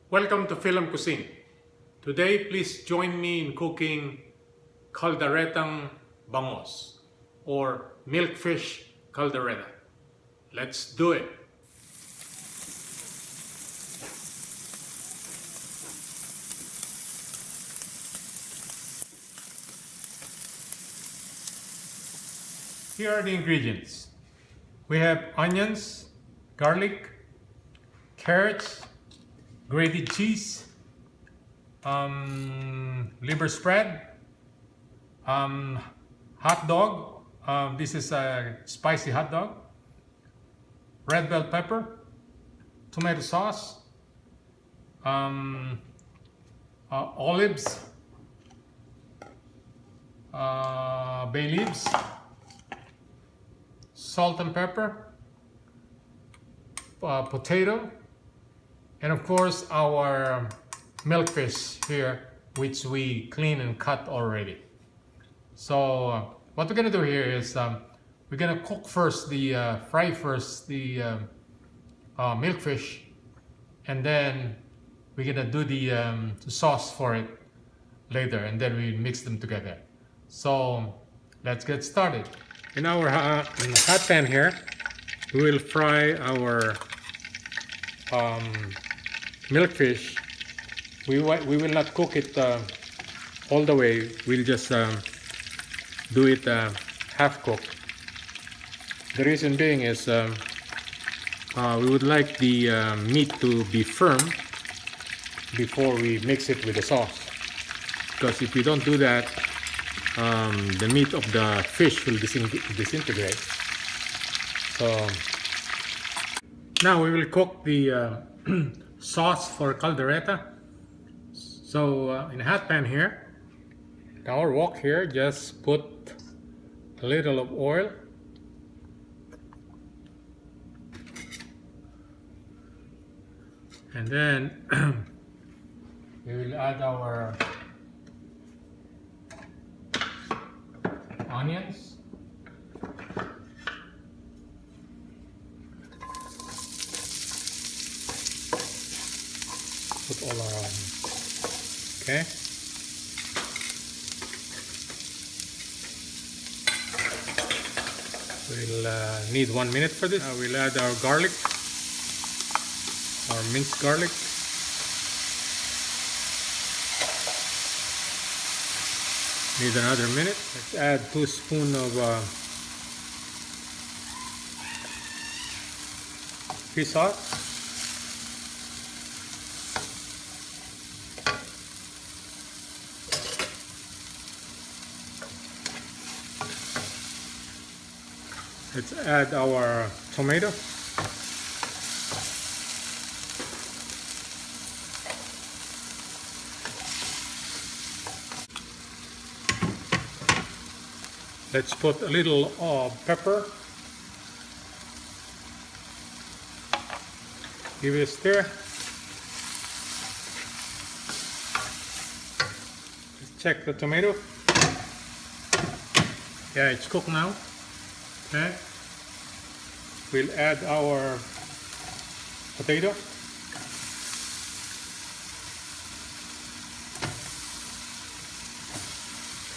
Welcome to FILAM Cuisine. Today, please join me in cooking Kalderetang Bangus or Milkfish caldereta. Let's do it! Here are the ingredients. We have onions, garlic, carrots, grated cheese, liver spread, hot dog. This is a spicy hot dog, red bell pepper, tomato sauce, olives, bay leaves, salt and pepper, potato, and of course our milkfish here, which we clean and cut already. So what we're gonna do here is we're gonna cook first fry first the milkfish, and then we're gonna do the sauce for it later, and then we mix them together. So let's get started. In our hot pan here, we will fry our milkfish. We will not cook it all the way. We'll just do it half cooked. The reason being is we would like the meat to be firm before we mix it with the sauce, because if we don't do that, the meat of the fish will disintegrate. So now we will cook the sauce for caldereta. So in a hot pan here, in our wok here, just put a little of oil, and then we will add our onions, put all our onions. Okay. We'll need 1 minute for this. We'll add our garlic, our minced garlic. Need another minute. Let's add 2 spoons of fish sauce. Let's add our tomato. Let's put a little pepper. Give it a stir. Let's check the tomato. Yeah, it's cooked now. Okay. We'll add our potato.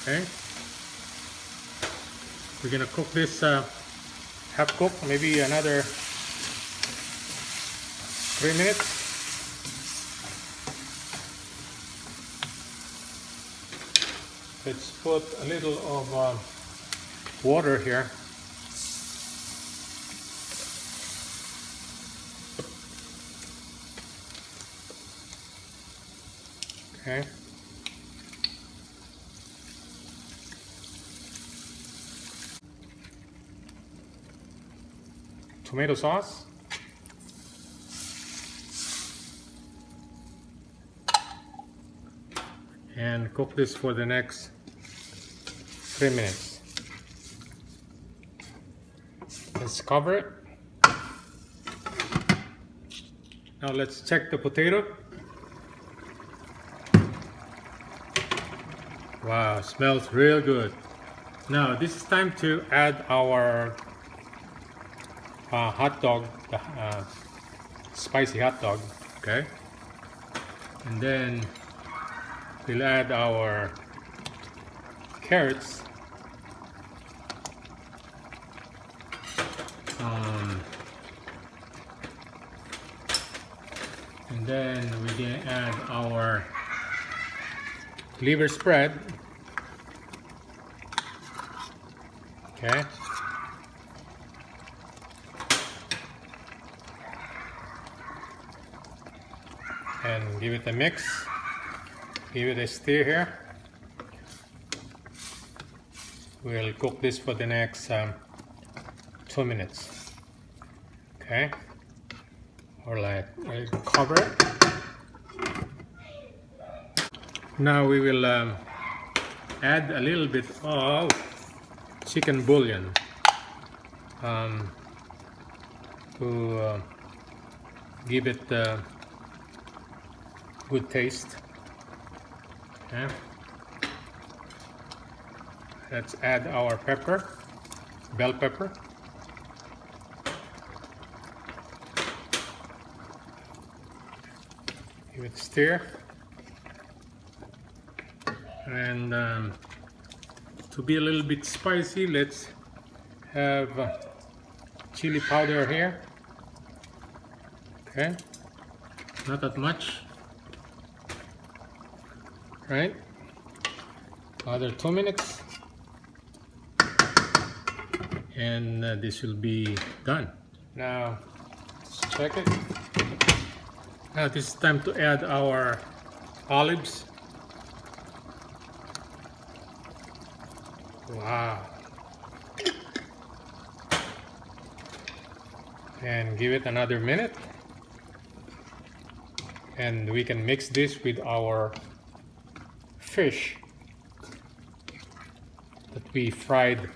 Okay. We're gonna cook this half cooked, maybe another 3 minutes. Let's put a little of water here. Okay. Tomato sauce. And cook this for the next 3 minutes. Let's cover it. Now let's check the potato. Wow, smells real good. Now this is time to add our hot dog, spicy hot dog. Okay. And then we'll add our carrots. And then we can add our liver spread. Okay. And give it a mix. Give it a stir here. We'll cook this for the next 2 minutes. Okay. Or like cover it. Now we will add a little bit of chicken bouillon to give it good taste. Okay. Let's add our pepper, bell pepper. Give it a stir. And to be a little bit spicy, let's have chili powder here. Okay, not that much. Right, another 2 minutes, and this will be done. Now let's check it. Now this is time to add our olives. Wow. And give it another minute, and we can mix this with our fish that we fried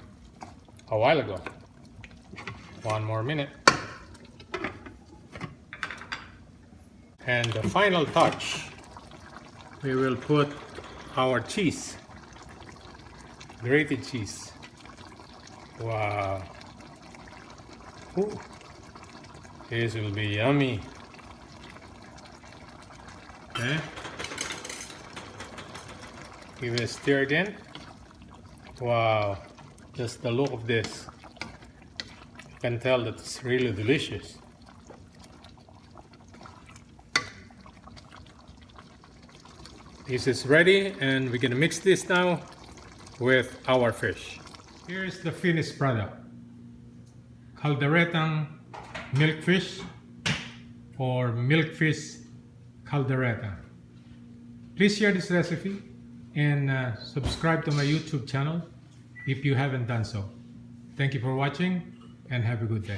a while ago. 1 more minute. And the final touch, we will put our cheese, grated cheese. Wow. Ooh. This will be yummy. Okay. Give it a stir again. Wow. Just the look of this. You can tell that it's really delicious. This is ready, and we're gonna mix this now with our fish. Here's the finished product. Kalderetang milkfish or milkfish caldereta. Please share this recipe and subscribe to my YouTube channel if you haven't done so. Thank you for watching, and have a good day.